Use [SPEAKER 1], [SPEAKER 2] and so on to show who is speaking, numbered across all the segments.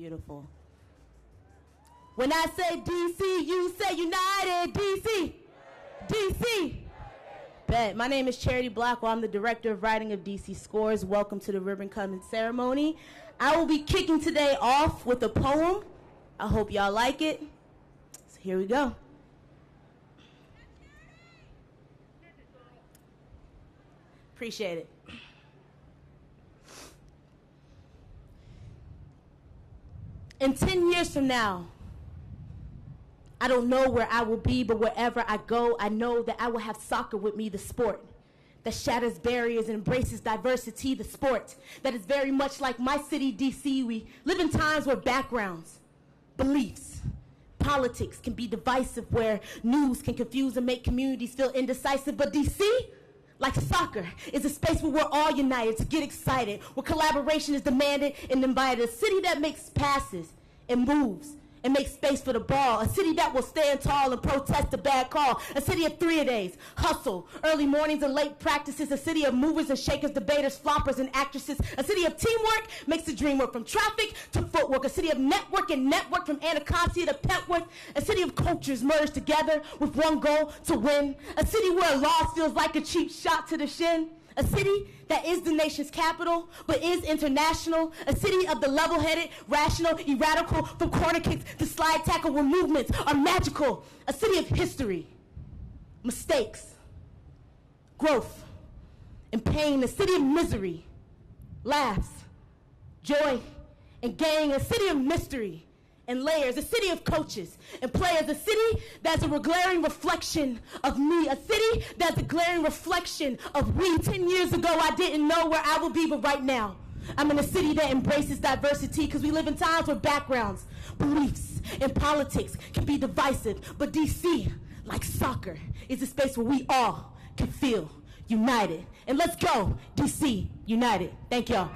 [SPEAKER 1] Beautiful. When I say DC, you say United. DC. DC. Bet. My name is Charity Blackwell. I'm the Director of Writing of DC Scores. Welcome to the ribbon cutting ceremony. I will be kicking today off with a poem. I hope y'all like it. So here we go. Appreciate it. In 10 years from now, I don't know where I will be, but wherever I go, I know that I will have soccer with me, the sport that shatters barriers and embraces diversity, the sport that is very much like my city, D.C. We live in times where backgrounds, beliefs, politics can be divisive, where news can confuse and make communities feel indecisive. But D.C., like soccer, is a space where we're all united to get excited, where collaboration is demanded and invited, a city that makes passes and moves and make space for the ball, a city that will stand tall and protest a bad call, a city of three-a-days, hustle, early mornings and late practices, a city of movers and shakers, debaters, floppers and actresses, a city of teamwork makes the dream work, from traffic to footwork, a city of network and network, from Anacostia to Petworth, a city of cultures merged together with one goal, to win, a city where a loss feels like a cheap shot to the shin, a city that is the nation's capital, but is international. A city of the level-headed, rational, erradical, from corner kicks to slide tackle where movements are magical. A city of history, mistakes, growth, and pain. A city of misery, laughs, joy, and gain. A city of mystery and layers, a city of coaches and players, a city that's a glaring reflection of me, a city that's a glaring reflection of we. 10 years ago, I didn't know where I would be, but right now, I'm in a city that embraces diversity, because we live in times where backgrounds, beliefs, and politics can be divisive. But DC, like soccer, is a space where we all can feel united. And let's go, DC United. Thank y'all.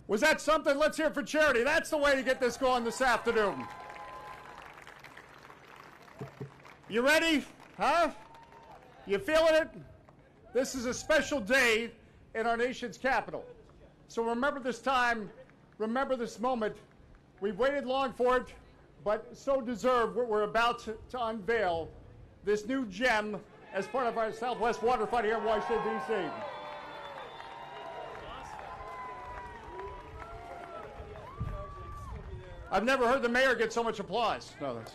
[SPEAKER 2] Was that something? Let's hear it for Charity. That's the way to get this going this afternoon. You ready? Huh? You feeling it? This is a special day in our nation's capital. So remember this time, remember this moment. We've waited long for it, but so deserved. We're about to unveil this new gem as part of our Southwest Waterfront here in Washington, D.C. I've never heard the mayor get so much applause. No, that's...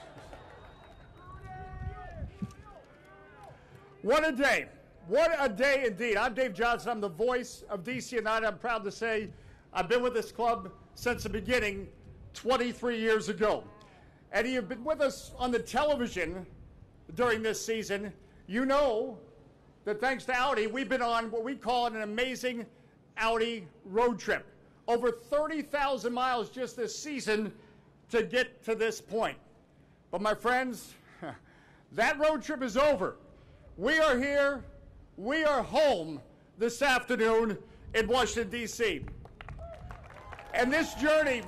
[SPEAKER 2] What a day. What a day indeed. I'm Dave Johnson. I'm the voice of DC United. I'm proud to say I've been with this club since the beginning 23 years ago. And you've been with us on the television during this season. You know that thanks to Audi, we've been on what we call an amazing Audi road trip. Over 30,000 miles just this season to get to this point. But my friends, that road trip is over. We are here, we are home this afternoon in Washington, D.C. And this journey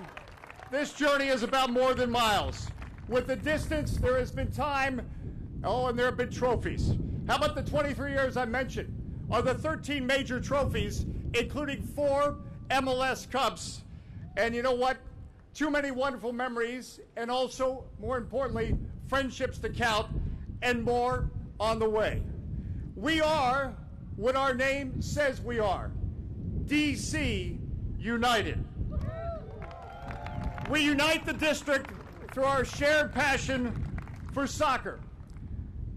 [SPEAKER 2] is about more than miles. With the distance, there has been time, and there have been trophies. How about the 23 years I mentioned? Are the 13 major trophies, including 4 MLS Cups. And you know what? Too many wonderful memories, and also, more importantly, friendships to count, and more on the way. We are what our name says we are, DC United. We unite the district through our shared passion for soccer.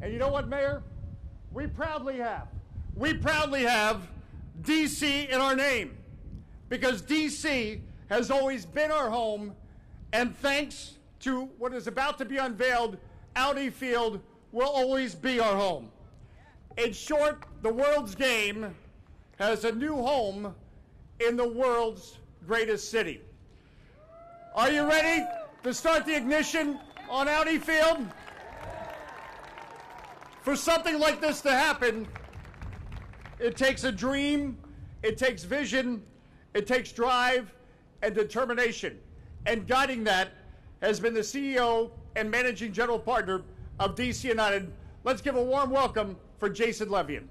[SPEAKER 2] And you know what, Mayor? We proudly have DC in our name, because DC has always been our home, and thanks to what is about to be unveiled, Audi Field will always be our home. In short, the world's game has a new home in the world's greatest city. Are you ready to start the ignition on Audi Field. For something like this to happen, it takes a dream, it takes vision, it takes drive and determination. And guiding that has been the CEO and managing general partner of DC United. Let's give a warm welcome for Jason Levian.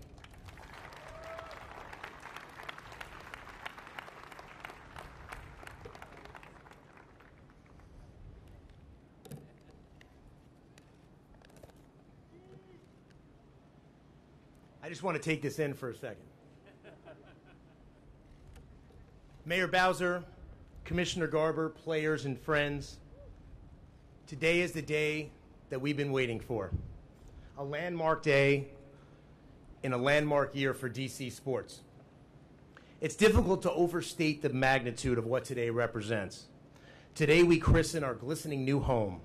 [SPEAKER 3] I just want to take this in for a second. Mayor Bowser, Commissioner Garber, players and friends, today is the day that we've been waiting for. A landmark day in a landmark year for DC sports. It's difficult to overstate the magnitude of what today represents. Today we christen our glistening new home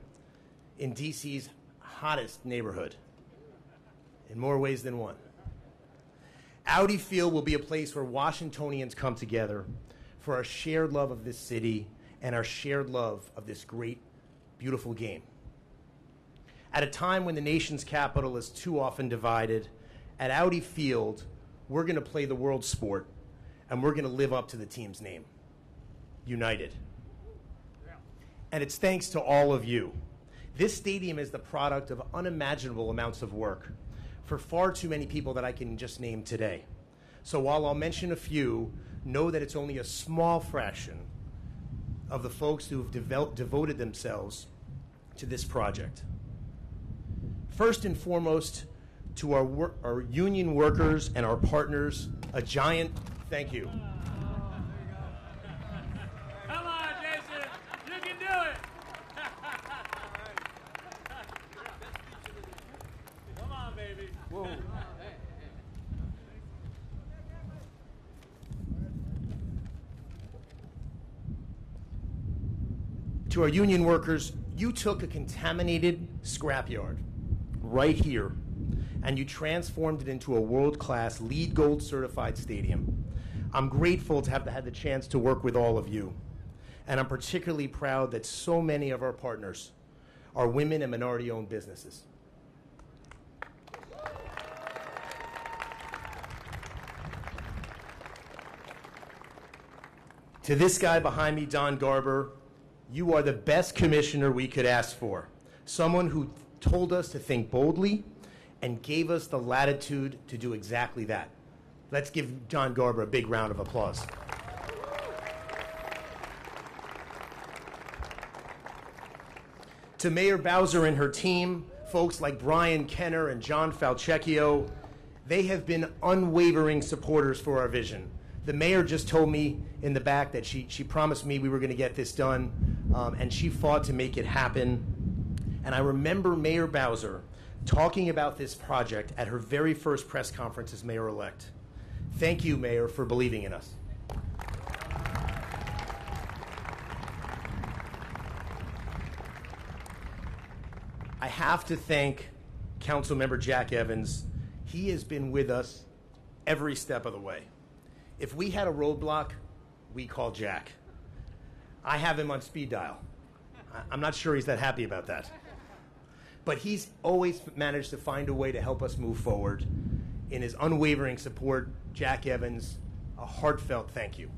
[SPEAKER 3] in DC's hottest neighborhood, in more ways than one. Audi Field will be a place where Washingtonians come together for our shared love of this city and our shared love of this great, beautiful game. At a time when the nation's capital is too often divided, at Audi Field, we're going to play the world sport, and we're going to live up to the team's name, United. And it's thanks to all of you. This stadium is the product of unimaginable amounts of work for far too many people that I can just name today. So while I'll mention a few, know that it's only a small fraction of the folks who have devoted themselves to this project. First and foremost, to our union workers and our partners, a giant thank you.
[SPEAKER 4] Come on, Jason, you can do it. Come on, baby.
[SPEAKER 3] Whoa. To our union workers, you took a contaminated scrapyard right here and you transformed it into a world-class LEED Gold certified stadium. I'm grateful to have had the chance to work with all of you, and I'm particularly proud that so many of our partners are women and minority-owned businesses. To this guy behind me, Don Garber, you are the best commissioner we could ask for. Someone who told us to think boldly and gave us the latitude to do exactly that. Let's give John Garber a big round of applause. To Mayor Bowser and her team, folks like Brian Kenner and John Falcecchio, they have been unwavering supporters for our vision. The mayor just told me in the back that she promised me we were going to get this done, and she fought to make it happen. And I remember Mayor Bowser talking about this project at her very first press conference as mayor-elect. Thank you, Mayor, for believing in us. I have to thank Councilmember Jack Evans. He has been with us every step of the way. If we had a roadblock, we call Jack. I have him on speed dial. I'm not sure he's that happy about that. But he's always managed to find a way to help us move forward. In his unwavering support, Jack Evans, a heartfelt thank you.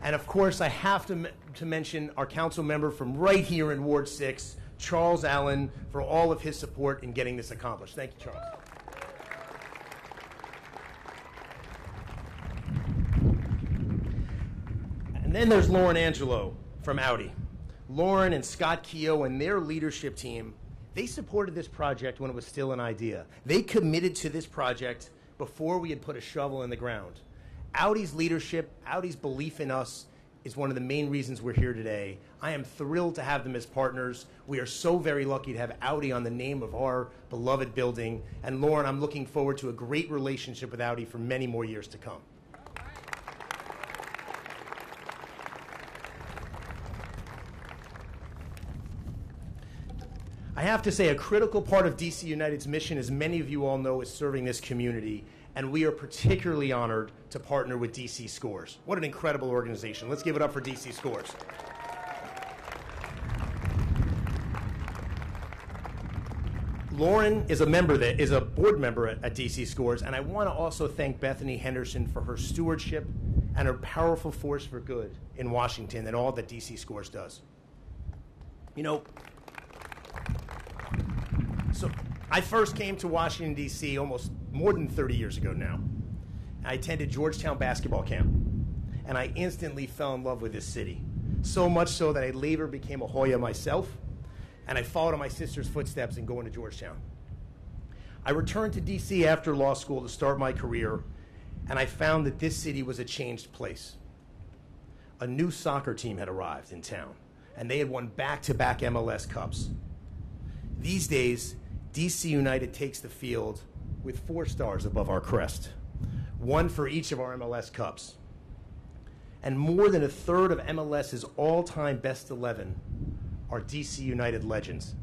[SPEAKER 3] And of course, I have to mention our council member from right here in Ward 6, Charles Allen, for all of his support in getting this accomplished. Thank you, Charles. And then there's Lauren Angelo from Audi. Lauren and Scott Keogh and their leadership team, they supported this project when it was still an idea. They committed to this project before we had put a shovel in the ground. Audi's leadership, Audi's belief in us is one of the main reasons we're here today. I am thrilled to have them as partners. We are so very lucky to have Audi on the name of our beloved building. And Lauren, I'm looking forward to a great relationship with Audi for many more years to come. I have to say, a critical part of DC United's mission, as many of you all know, is serving this community. And we are particularly honored to partner with DC Scores. What an incredible organization. Let's give it up for DC Scores. Lauren is a board member at DC Scores, and I want to also thank Bethany Henderson for her stewardship and her powerful force for good in Washington and all that DC Scores does. You know, so I first came to Washington, D.C. almost more than 30 years ago now. I attended Georgetown basketball camp, and I instantly fell in love with this city, so much so that I later became a Hoya myself, and I followed in my sister's footsteps in going to Georgetown. I returned to D.C. after law school to start my career, and I found that this city was a changed place. A new soccer team had arrived in town, and they had won back-to-back MLS Cups. These days, DC United takes the field with 4 stars above our crest, 1 for each of our MLS Cups. And more than a third of MLS's all-time best 11 are DC United legends.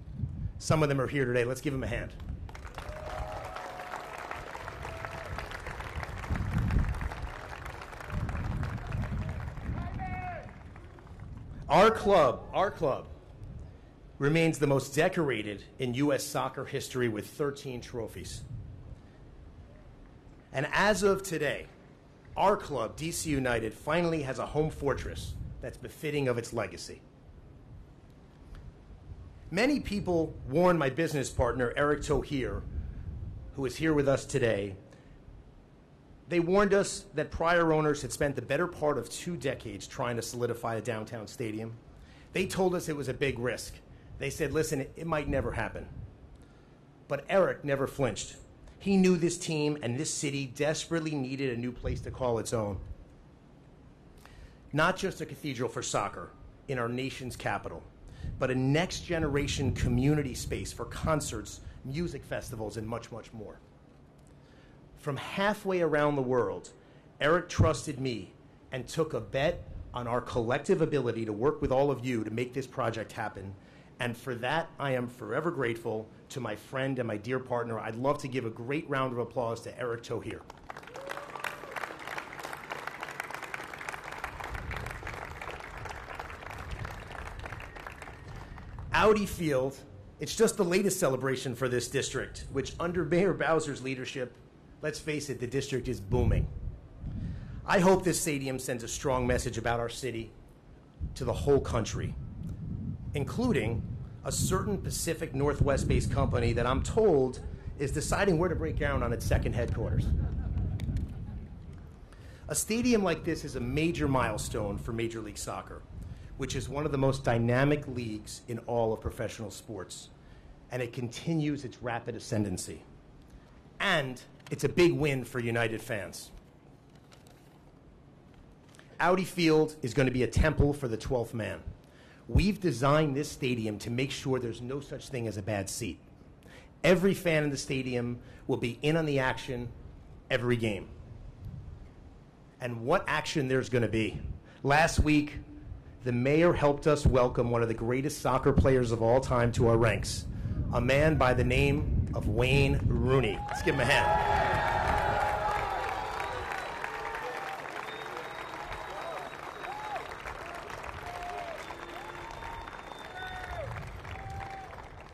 [SPEAKER 3] Some of them are here today. Let's give them a hand. Our club remains the most decorated in U.S. soccer history with 13 trophies. And as of today, our club, DC United, finally has a home fortress that's befitting of its legacy. Many people warned my business partner, Eric Tohier, who is here with us today. They warned us that prior owners had spent the better part of 2 decades trying to solidify a downtown stadium. They told us it was a big risk. They said, listen, it might never happen. But Eric never flinched. He knew this team and this city desperately needed a new place to call its own. Not just a cathedral for soccer in our nation's capital, but a next-generation community space for concerts, music festivals, and much, much more. From halfway around the world, Eric trusted me and took a bet on our collective ability to work with all of you to make this project happen. And for that, I am forever grateful to my friend and my dear partner. I'd love to give a great round of applause to Eric Tohier. Audi Field, it's just the latest celebration for this district, which under Mayor Bowser's leadership, let's face it, the district is booming. I hope this stadium sends a strong message about our city to the whole country, including a certain Pacific Northwest-based company that I'm told is deciding where to break ground on its second headquarters. A stadium like this is a major milestone for Major League Soccer, which is one of the most dynamic leagues in all of professional sports, and it continues its rapid ascendancy. And it's a big win for United fans. Audi Field is going to be a temple for the 12th man. We've designed this stadium to make sure there's no such thing as a bad seat. Every fan in the stadium will be in on the action every game. And what action there's going to be. Last week, the mayor helped us welcome one of the greatest soccer players of all time to our ranks, a man by the name of Wayne Rooney. Let's give him a hand.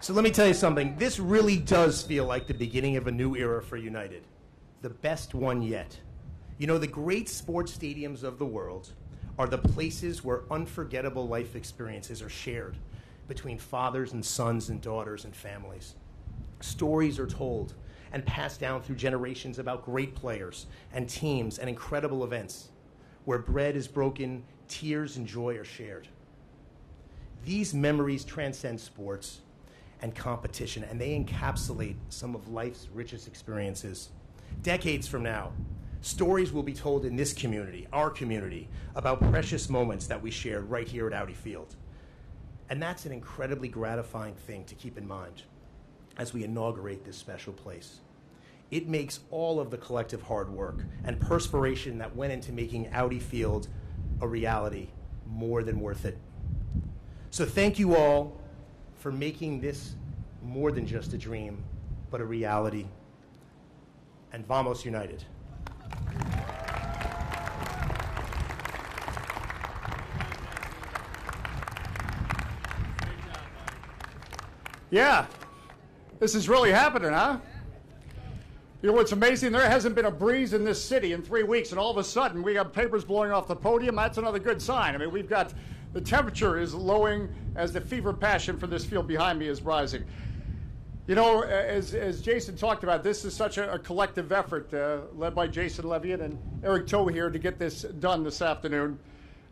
[SPEAKER 3] So let me tell you something. This really does feel like the beginning of a new era for United. The best one yet. You know, the great sports stadiums of the world are the places where unforgettable life experiences are shared between fathers and sons and daughters and families. Stories are told and passed down through generations about great players and teams and incredible events where bread is broken, tears and joy are shared. These memories transcend sports and competition, and they encapsulate some of life's richest experiences. Decades from now, stories will be told in this community, our community, about precious moments that we shared right here at Audi Field. And that's an incredibly gratifying thing to keep in mind as we inaugurate this special place. It makes all of the collective hard work and perspiration that went into making Audi Field a reality more than worth it. So thank you all for making this more than just a dream, but a reality. and Vamos United.
[SPEAKER 2] Yeah, this is really happening, huh? You know what's amazing? There hasn't been a breeze in this city in 3 weeks, and all of a sudden we got papers blowing off the podium. That's another good sign. I mean, we've got the temperature is lowering as the fever passion for this field behind me is rising. You know, as Jason talked about, this is such a collective effort led by Jason Levian and Eric Toe here to get this done this afternoon.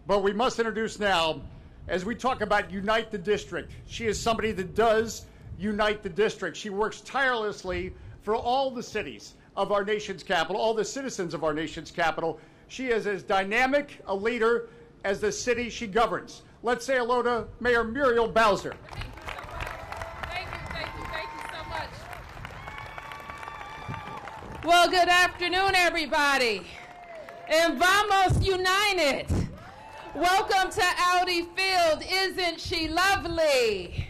[SPEAKER 2] But we must introduce now, as we talk about Unite the District, she is somebody that does unite the district. She works tirelessly for all the cities of our nation's capital, all the citizens of our nation's capital. She is as dynamic a leader as the city she governs. Let's say hello to Mayor Muriel Bowser.
[SPEAKER 5] Thank you so much. Well, good afternoon, everybody. And Vamos United. Welcome to Audi Field. Isn't she lovely?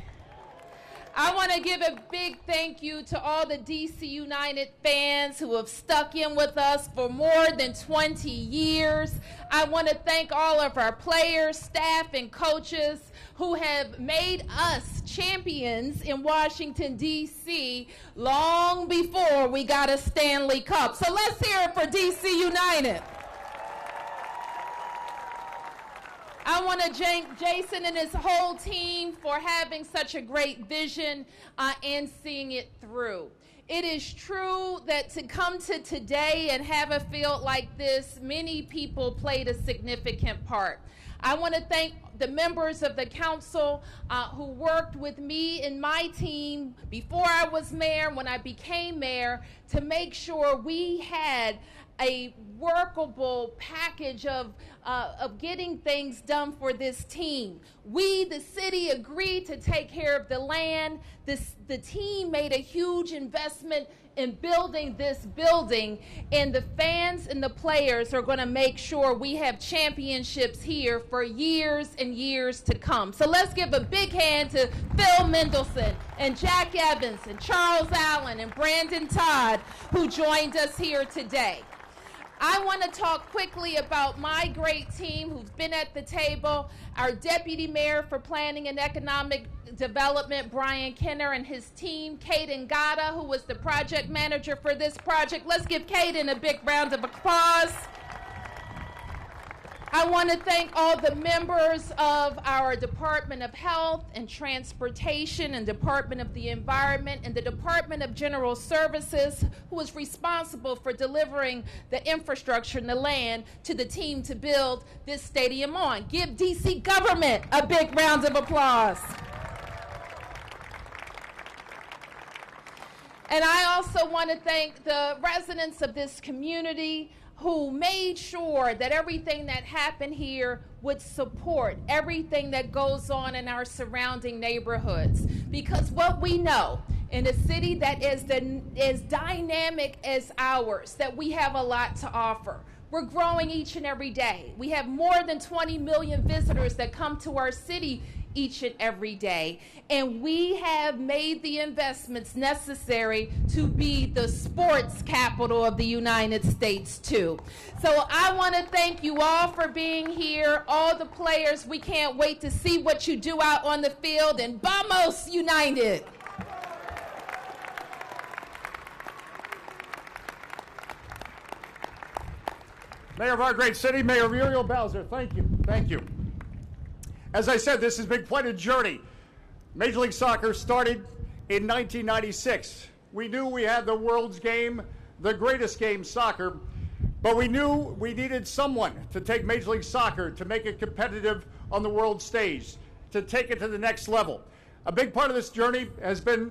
[SPEAKER 5] I want to give a big thank you to all the DC United fans who have stuck in with us for more than 20 years. I want to thank all of our players, staff, and coaches who have made us champions in Washington, D.C. long before we got a Stanley Cup. So let's hear it for DC United. I want to thank Jason and his whole team for having such a great vision and seeing it through. It is true that to come to today and have a field like this, many people played a significant part. I want to thank the members of the council who worked with me and my team before I was mayor, when I became mayor, to make sure we had a workable package of getting things done for this team. We, the city, agreed to take care of the land. The team made a huge investment in building this building, and the fans and the players are going to make sure we have championships here for years and years to come. So let's give a big hand to Phil Mendelson and Jack Evans and Charles Allen and Brandon Todd, who joined us here today. I want to talk quickly about my great team who's been at the table. Our Deputy Mayor for Planning and Economic Development, Brian Kenner, and his team, Caden Gata, who was the project manager for this project. Let's give Caden a big round of applause. I want to thank all the members of our Department of Health and Transportation and Department of the Environment and the Department of General Services, who was responsible for delivering the infrastructure and the land to the team to build this stadium on. Give DC government a big round of applause. And I also want to thank the residents of this community who made sure that everything that happened here would support everything that goes on in our surrounding neighborhoods. Because what we know in a city that is as dynamic as ours, that we have a lot to offer. We're growing each and every day. We have more than 20 million visitors that come to our city each and every day. And we have made the investments necessary to be the sports capital of the United States, too. So I want to thank you all for being here, all the players. We can't wait to see what you do out on the field, and Vamos United!
[SPEAKER 2] Mayor of our great city, Mayor Muriel Bowser, thank you. Thank you. As I said, this has been quite a journey. Major League Soccer started in 1996. We knew we had the world's game, the greatest game, soccer, but we knew we needed someone to take Major League Soccer, to make it competitive on the world stage, to take it to the next level. A big part of this journey has been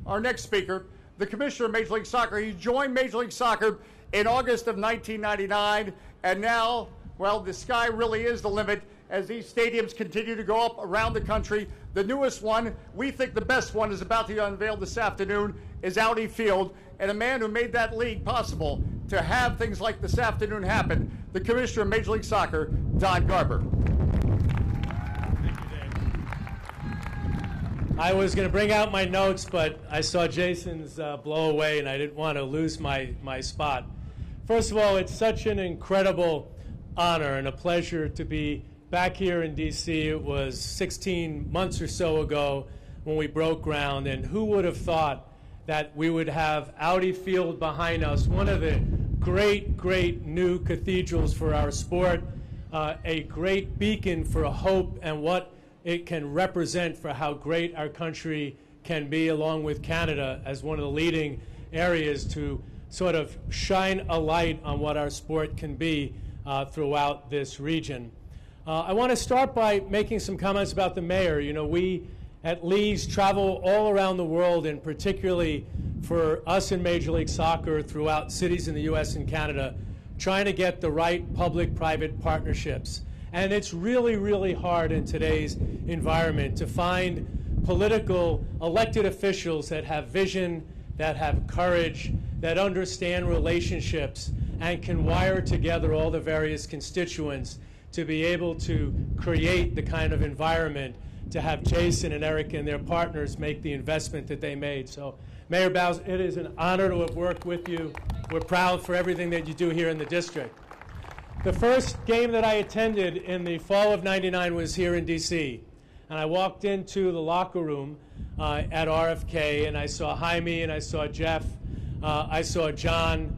[SPEAKER 2] our next speaker, the commissioner of Major League Soccer. He joined Major League Soccer in August of 1999, and now, well, the sky really is the limit as these stadiums continue to go up around the country. The newest one, we think the best one, is about to be unveiled this afternoon, is Audi Field, and a man who made that league possible to have things like this afternoon happen, the commissioner of Major League Soccer, Don Garber.
[SPEAKER 4] Thank you, Dave. I was going to bring out my notes, but I saw Jason's blow away, and I didn't want to lose my spot. First of all, it's such an incredible honor and a pleasure to be back here in D.C. It was 16 months or so ago when we broke ground, and who would have thought that we would have Audi Field behind us, one of the great new cathedrals for our sport, a great beacon for hope and what it can represent for how great our country can be, along with Canada as one of the leading areas to sort of shine a light on what our sport can be throughout this region. I want to start by making some comments about the mayor. You know, we at Leagues travel all around the world, and particularly for us in Major League Soccer throughout cities in the U.S. and Canada, trying to get the right public-private partnerships. And it's really hard in today's environment to find political elected officials that have vision, that have courage, that understand relationships, and can wire together all the various constituents to be able to create the kind of environment to have Jason and Eric and their partners make the investment that they made. So, Mayor Bowser, it is an honor to have worked with you. We're proud for everything that you do here in the district. The first game that I attended in the fall of '99 was here in D.C. And I walked into the locker room at RFK, and I saw Jaime, and I saw Jeff, I saw John.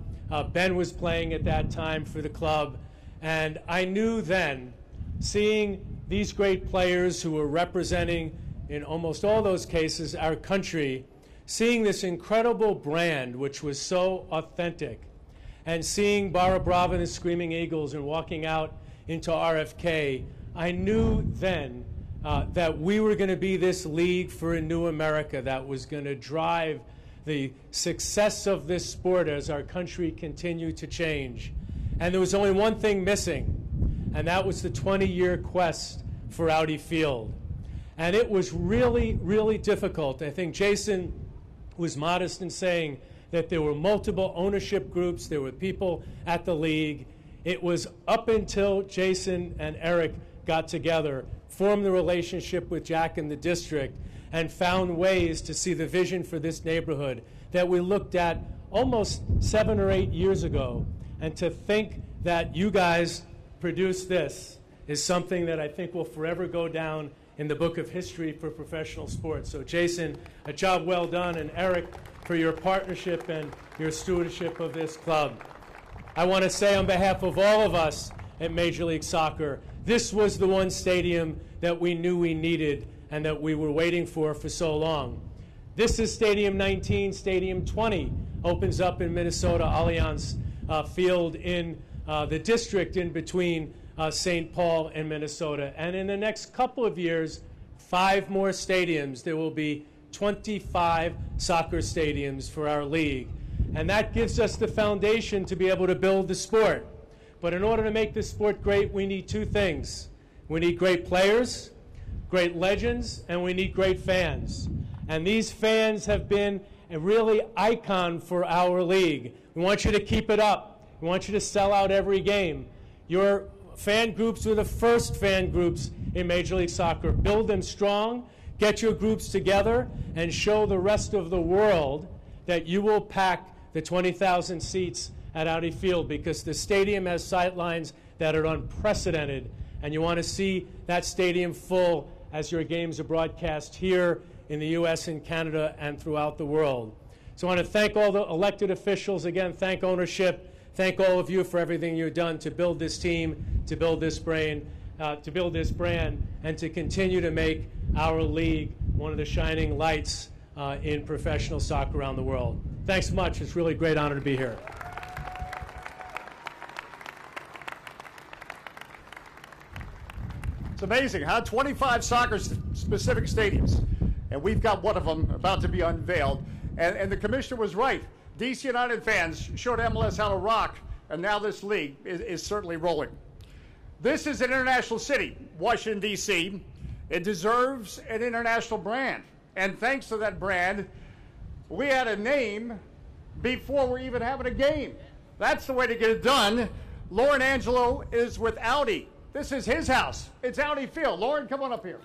[SPEAKER 4] Ben was playing at that time for the club. And I knew then, seeing these great players who were representing, in almost all those cases, our country, seeing this incredible brand, which was so authentic, and seeing Barra Brava and the Screaming Eagles and walking out into RFK, I knew then that we were going to be this league for a new America that was going to drive the success of this sport as our country continued to change. And there was only one thing missing, and that was the 20-year quest for Audi Field. And it was really difficult. I think Jason was modest in saying that there were multiple ownership groups, there were people at the league. It was up until Jason and Eric got together, formed the relationship with Jack and the district, and found ways to see the vision for this neighborhood that we looked at almost 7 or 8 years ago. And to think that you guys produced this is something that I think will forever go down in the book of history for professional sports. So Jason, a job well done, and Eric, for your partnership and your stewardship of this club. I want to say on behalf of all of us at Major League Soccer, this was the one stadium that we knew we needed and that we were waiting for so long. This is Stadium 19. Stadium 20 opens up in Minnesota, Allianz Field in the district in between St. Paul and Minnesota. And in the next couple of years, 5 more stadiums. There will be 25 soccer stadiums for our league. And that gives us the foundation to be able to build the sport. But in order to make this sport great, we need 2 things. We need great players, great legends, and we need great fans. And these fans have been a really icon for our league. We want you to keep it up. We want you to sell out every game. Your fan groups were the first fan groups in Major League Soccer. Build them strong, get your groups together, and show the rest of the world that you will pack the 20,000 seats at Audi Field, because the stadium has sightlines that are unprecedented, and you want to see that stadium full as your games are broadcast here in the U.S. and Canada and throughout the world. So I want to thank all the elected officials, again, thank ownership, thank all of you for everything you've done to build this team, to build this brand, and to continue to make our league one of the shining lights in professional soccer around the world. Thanks so much. It's really a great honor to be here.
[SPEAKER 2] It's amazing, huh? 25 soccer-specific stadiums, and we've got one of them about to be unveiled. And the commissioner was right. DC United fans showed MLS how to rock, and now this league is certainly rolling. This is an international city, Washington, D.C. It deserves an international brand. And thanks to that brand, we had a name before we're even having a game. That's the way to get it done. Lauren Angelo is with Audi. This is his house. It's Audi Field. Lauren, come on up here.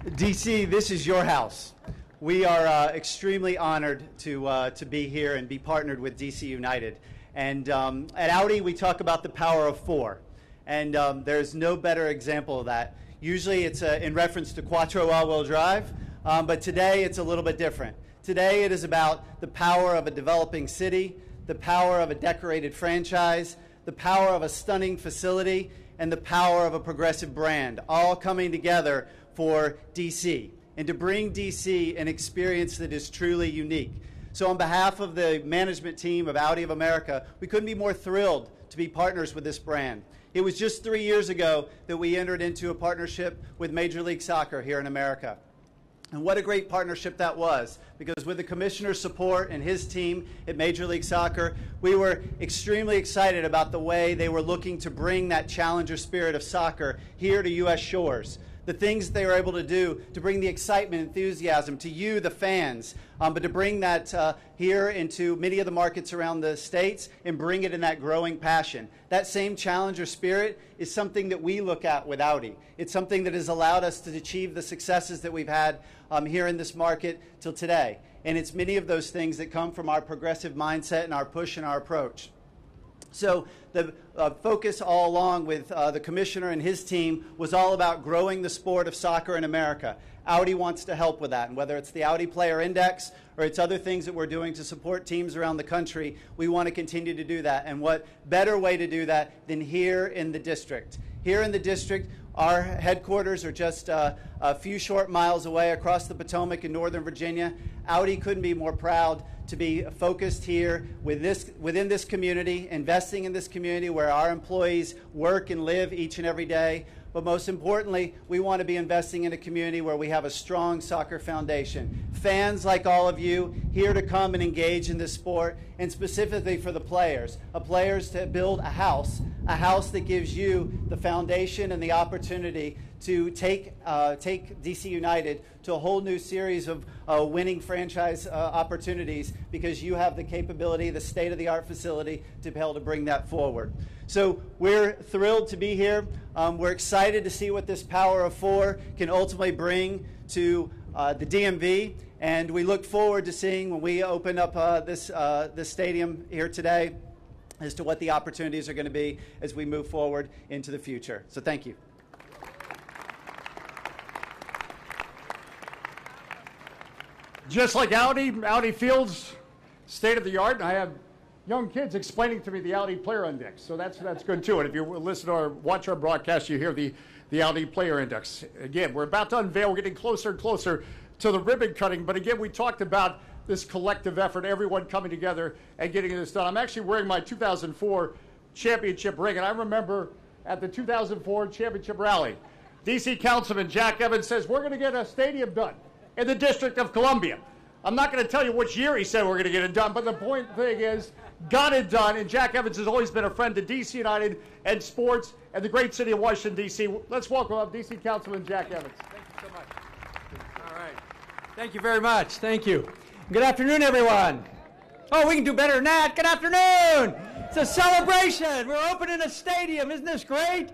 [SPEAKER 6] DC, this is your house. We are extremely honored to be here and be partnered with DC United. And at Audi, we talk about the power of four. And there's no better example of that. Usually it's in reference to Quattro all-wheel drive, but today it's a little bit different. Today it is about the power of a developing city, the power of a decorated franchise, the power of a stunning facility, and the power of a progressive brand, all coming together for DC, and to bring DC an experience that is truly unique. So on behalf of the management team of Audi of America, we couldn't be more thrilled to be partners with this brand. It was just 3 years ago that we entered into a partnership with Major League Soccer here in America. And what a great partnership that was, because with the commissioner's support and his team at Major League Soccer, we were extremely excited about the way they were looking to bring that challenger spirit of soccer here to U.S. shores. The things they were able to do to bring the excitement, enthusiasm to you, the fans, but to bring that here into many of the markets around the states and bring it in that growing passion. That same challenger spirit is something that we look at with Audi. It's something that has allowed us to achieve the successes that we've had here in this market till today. And it's many of those things that come from our progressive mindset and our push and our approach. So the focus all along with the commissioner and his team was all about growing the sport of soccer in America. Audi wants to help with that, and whether it's the Audi Player Index or it's other things that we're doing to support teams around the country, we want to continue to do that. And what better way to do that than here in the district? Here in the district, our headquarters are just a few short miles away across the Potomac in Northern Virginia. Audi couldn't be more proud to be focused here within this community, investing in this community where our employees work and live each and every day. But most importantly, we want to be investing in a community where we have a strong soccer foundation. Fans like all of you here to come and engage in this sport, and specifically for the players to build a house that gives you the foundation and the opportunity to take DC United to a whole new series of winning franchise opportunities, because you have the capability, the state-of-the-art facility to be able to bring that forward. So we're thrilled to be here. We're excited to see what this power of four can ultimately bring to the DMV, and we look forward to seeing when we open up this stadium here today as to what the opportunities are going to be as we move forward into the future. So thank you.
[SPEAKER 2] Just like Audi Field's state-of-the-art, and I have young kids explaining to me the Audi Player Index, so that's good too. And if you listen or watch our broadcast, you hear the Audi Player Index. Again, we're about to unveil. We're getting closer and closer to the ribbon cutting. But again, we talked about this collective effort, everyone coming together and getting this done. I'm actually wearing my 2004 championship ring, and I remember at the 2004 championship rally, DC Councilman Jack Evans says, we're going to get a stadium done in the District of Columbia. I'm not going to tell you which year he said we're going to get it done, but the thing is, got it done, and Jack Evans has always been a friend to DC United and sports and the great city of Washington, D.C. Let's welcome up DC Councilman Jack Evans.
[SPEAKER 7] Thank you so much. All right. Thank you very much. Thank you. Good afternoon, everyone. Oh, we can do better than that. Good afternoon. It's a celebration. We're opening a stadium. Isn't this great?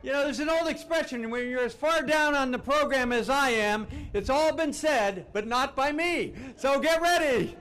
[SPEAKER 7] You know, there's an old expression, when you're as far down on the program as I am, it's all been said, but not by me. So get ready.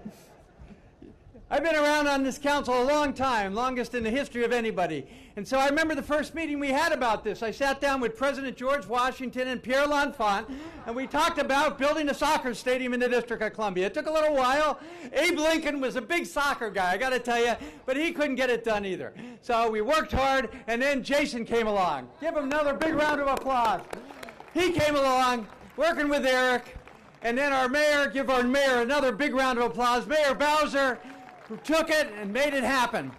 [SPEAKER 7] I've been around on this council a long time, longest in the history of anybody. And so I remember the first meeting we had about this. I sat down with President George Washington and Pierre L'Enfant, and we talked about building a soccer stadium in the District of Columbia. It took a little while. Abe Lincoln was a big soccer guy, I got to tell you, but he couldn't get it done either. So we worked hard, and then Jason came along. Give him another big round of applause. He came along, working with Eric, and then our mayor, give our mayor another big round of applause, Mayor Bowser, who took it and made it happen.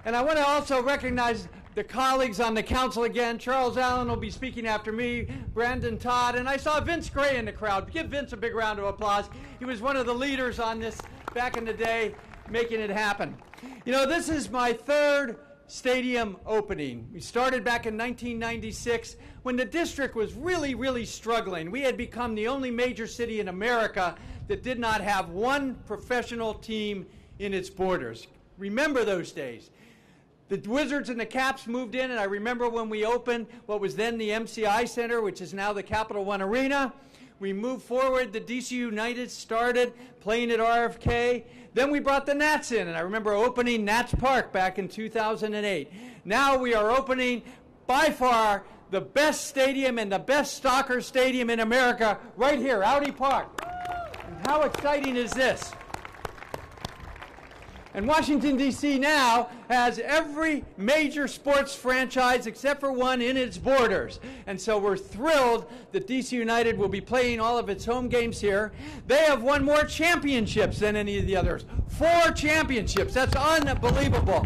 [SPEAKER 7] And I want to also recognize the colleagues on the council again. Charles Allen will be speaking after me, Brandon Todd, and I saw Vince Gray in the crowd. Give Vince a big round of applause. He was one of the leaders on this back in the day, making it happen. You know, this is my third stadium opening. We started back in 1996 when the district was really, really struggling. We had become the only major city in America that did not have one professional team in its borders. Remember those days. The Wizards and the Caps moved in, and I remember when we opened what was then the MCI Center, which is now the Capital One Arena. We moved forward. The DC United started playing at RFK. Then we brought the Nats in, and I remember opening Nats Park back in 2008. Now we are opening, by far, the best stadium and the best soccer stadium in America right here, Audi Park. And how exciting is this? And Washington, D.C. now has every major sports franchise except for one in its borders. And so we're thrilled that D.C. United will be playing all of its home games here. They have won more championships than any of the others. 4 championships. That's unbelievable.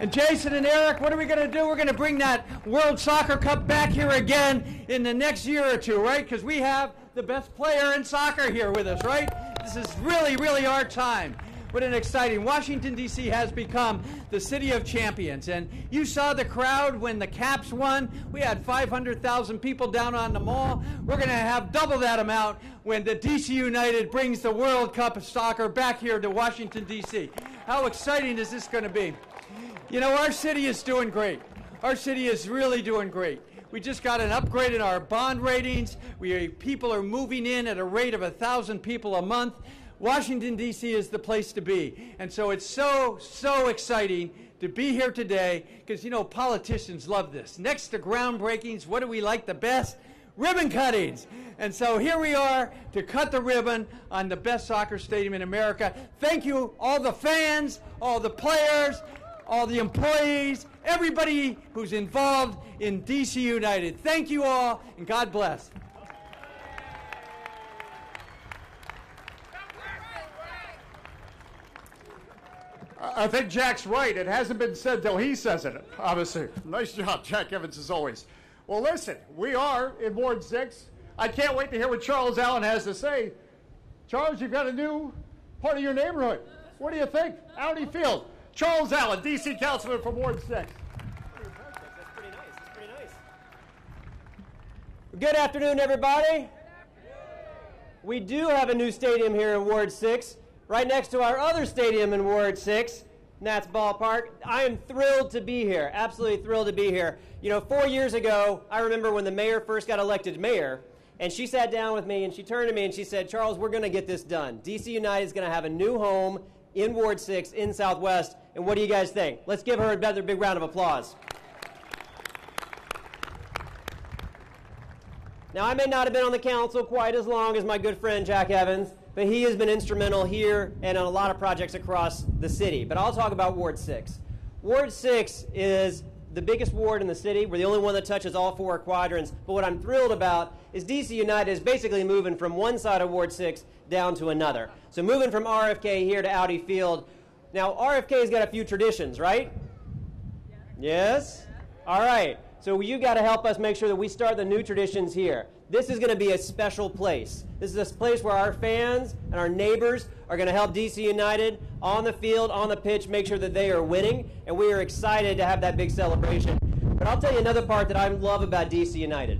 [SPEAKER 7] And Jason and Eric, what are we going to do? We're going to bring that World Soccer Cup back here again in the next year or two, right? Because we have the best player in soccer here with us, right? This is really, really our time. What an exciting. Washington, D.C. has become the city of champions. And you saw the crowd when the Caps won. We had 500,000 people down on the mall. We're going to have double that amount when the D.C. United brings the World Cup of soccer back here to Washington, D.C. How exciting is this going to be? You know, our city is doing great. Our city is really doing great. We just got an upgrade in our bond ratings. People are moving in at a rate of 1,000 people a month. Washington, D.C. is the place to be. And so it's so exciting to be here today because, you know, politicians love this. Next to groundbreakings, what do we like the best? Ribbon cuttings. And so here we are to cut the ribbon on the best soccer stadium in America. Thank you, all the fans, all the players, all the employees, everybody who's involved in D.C. United. Thank you all, and God bless.
[SPEAKER 2] I think Jack's right. It hasn't been said till he says it, obviously. Nice job, Jack Evans, as always. Well, listen, we are in Ward 6. I can't wait to hear what Charles Allen has to say. Charles, you've got a new part of your neighborhood. What do you think? Audi Field. Charles Allen, D.C. Councilman from Ward 6.
[SPEAKER 8] That's pretty nice. Good afternoon, everybody. We do have a new stadium here in Ward 6. Right next to our other stadium in Ward 6, Nats Ballpark. I am thrilled to be here, absolutely thrilled to be here. You know, 4 years ago, I remember when the mayor first got elected mayor, and she sat down with me and she turned to me and she said, Charles, we're going to get this done. DC United is going to have a new home in Ward 6 in Southwest, and what do you guys think? Let's give her another big round of applause. Now, I may not have been on the council quite as long as my good friend Jack Evans, but he has been instrumental here and on a lot of projects across the city. But I'll talk about Ward 6. Ward 6 is the biggest ward in the city. We're the only one that touches all 4 quadrants. But what I'm thrilled about is DC United is basically moving from one side of Ward 6 down to another. So moving from RFK here to Audi Field. Now, RFK's got a few traditions, right? Yes? All right. So you got to help us make sure that we start the new traditions here. This is going to be a special place. This is a place where our fans and our neighbors are going to help DC United on the field, on the pitch, make sure that they are winning, and we are excited to have that big celebration. But I'll tell you another part that I love about DC United.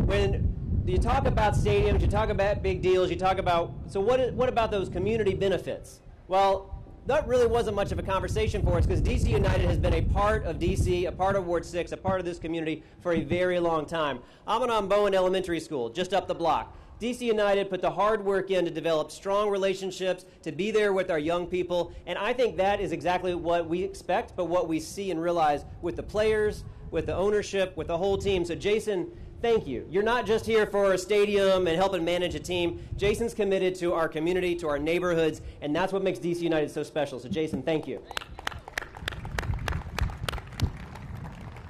[SPEAKER 8] When you talk about stadiums, you talk about big deals, you talk about, so what about those community benefits? Well, that really wasn't much of a conversation for us because DC United has been a part of DC, a part of Ward 6, a part of this community for a very long time. I'm on Bowen Elementary School, just up the block. DC United put the hard work in to develop strong relationships, to be there with our young people, and I think that is exactly what we expect, but what we see and realize with the players, with the ownership, with the whole team. So Jason, thank you. You're not just here for a stadium and helping manage a team. Jason's committed to our community, to our neighborhoods, and that's what makes DC United so special. So Jason, thank you.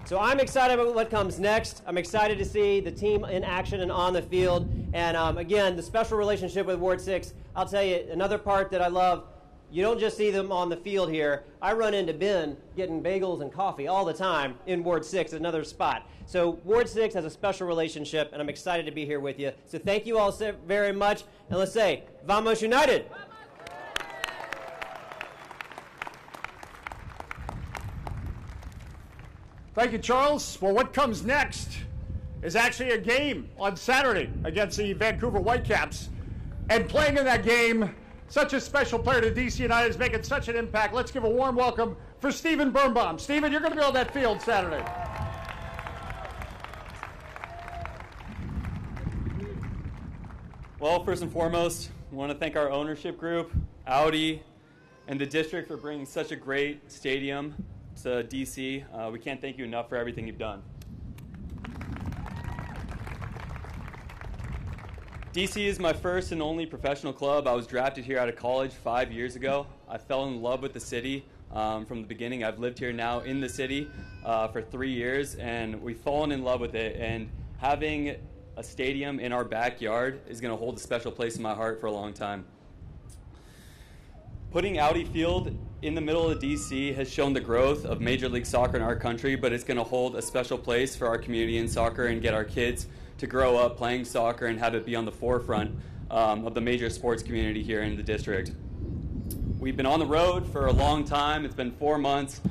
[SPEAKER 8] So I'm excited about what comes next. I'm excited to see the team in action and on the field. And again, the special relationship with Ward 6, I'll tell you, another part that I love, you don't just see them on the field here. I run into Ben getting bagels and coffee all the time in Ward 6, another spot. So Ward 6 has a special relationship, and I'm excited to be here with you. So thank you all very much, and let's say, Vamos United!
[SPEAKER 2] Thank you, Charles. Well, what comes next is actually a game on Saturday against the Vancouver Whitecaps. And playing in that game, such a special player to DC United, is making such an impact. Let's give a warm welcome for Steven Birnbaum. Steven, you're going to be on that field Saturday.
[SPEAKER 9] Well, first and foremost, I want to thank our ownership group, Audi, and the district for bringing such a great stadium to DC. We can't thank you enough for everything you've done. DC is my first and only professional club. I was drafted here out of college 5 years ago. I fell in love with the city from the beginning. I've lived here now in the city for 3 years, and we've fallen in love with it. And having a stadium in our backyard is going to hold a special place in my heart for a long time. Putting Audi Field in the middle of DC has shown the growth of Major League Soccer in our country, but it's going to hold a special place for our community in soccer and get our kids to grow up playing soccer and have it be on the forefront of the major sports community here in the district. We've been on the road for a long time. It's been 4 months.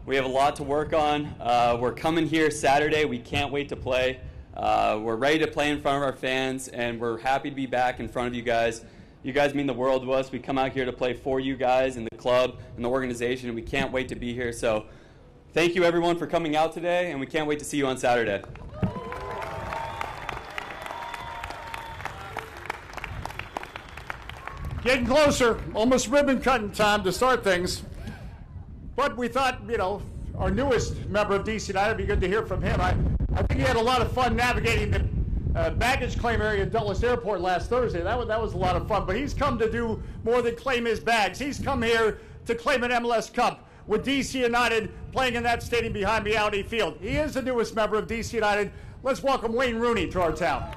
[SPEAKER 9] We have a lot to work on. We're coming here Saturday. We can't wait to play. We're ready to play in front of our fans, and we're happy to be back in front of you guys. You guys mean the world to us. We come out here to play for you guys and the club and the organization, and we can't wait to be here. So thank you, everyone, for coming out today, and we can't wait to see you on Saturday.
[SPEAKER 2] Getting closer, almost ribbon cutting time to start things. But we thought, you know, our newest member of DC United, it'd be good to hear from him. I think he had a lot of fun navigating the baggage claim area at Dulles Airport last Thursday. That was a lot of fun. But he's come to do more than claim his bags. He's come here to claim an MLS Cup with DC United playing in that stadium behind me, Audi Field. He is the newest member of DC United. Let's welcome Wayne Rooney to our town.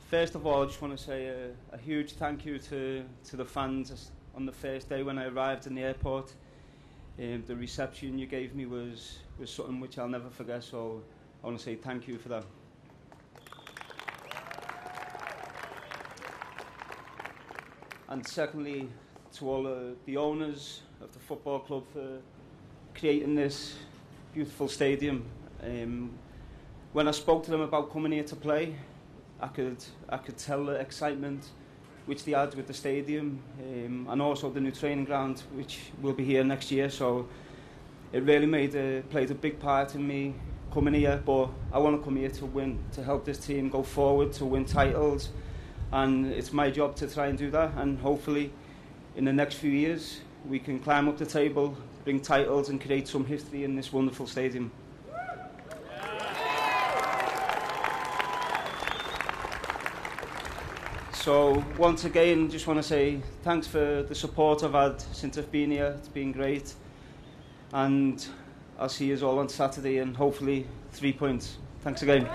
[SPEAKER 10] First of all, I just want to say a huge thank you to the fans on the first day when I arrived in the airport. The reception you gave me was something which I'll never forget, so I want to say thank you for that. And secondly, to all the owners of the football club for creating this beautiful stadium. When I spoke to them about coming here to play, I could tell the excitement which they had with the stadium, and also the new training ground which will be here next year. So it really played a big part in me coming here. But I want to come here to win, to help this team go forward, to win titles, and it's my job to try and do that. And hopefully, in the next few years, we can climb up the table, bring titles, and create some history in this wonderful stadium. So once again, just want to say thanks for the support I've had since I've been here. It's been great. And I'll see you all on Saturday, and hopefully 3 points. Thanks again.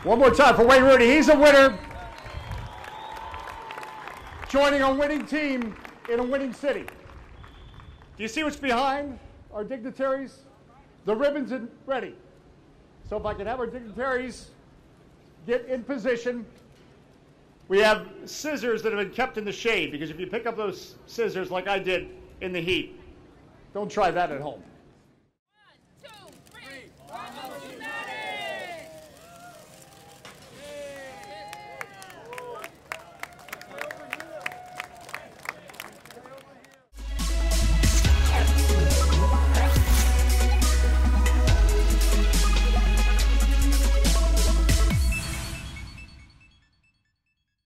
[SPEAKER 2] One more time for Wayne Rooney. He's a winner. Joining a winning team in a winning city. Do you see what's behind our dignitaries? The ribbons are ready. So if I can have our dignitaries get in position. We have scissors that have been kept in the shade, because if you pick up those scissors like I did in the heat, don't try that at home.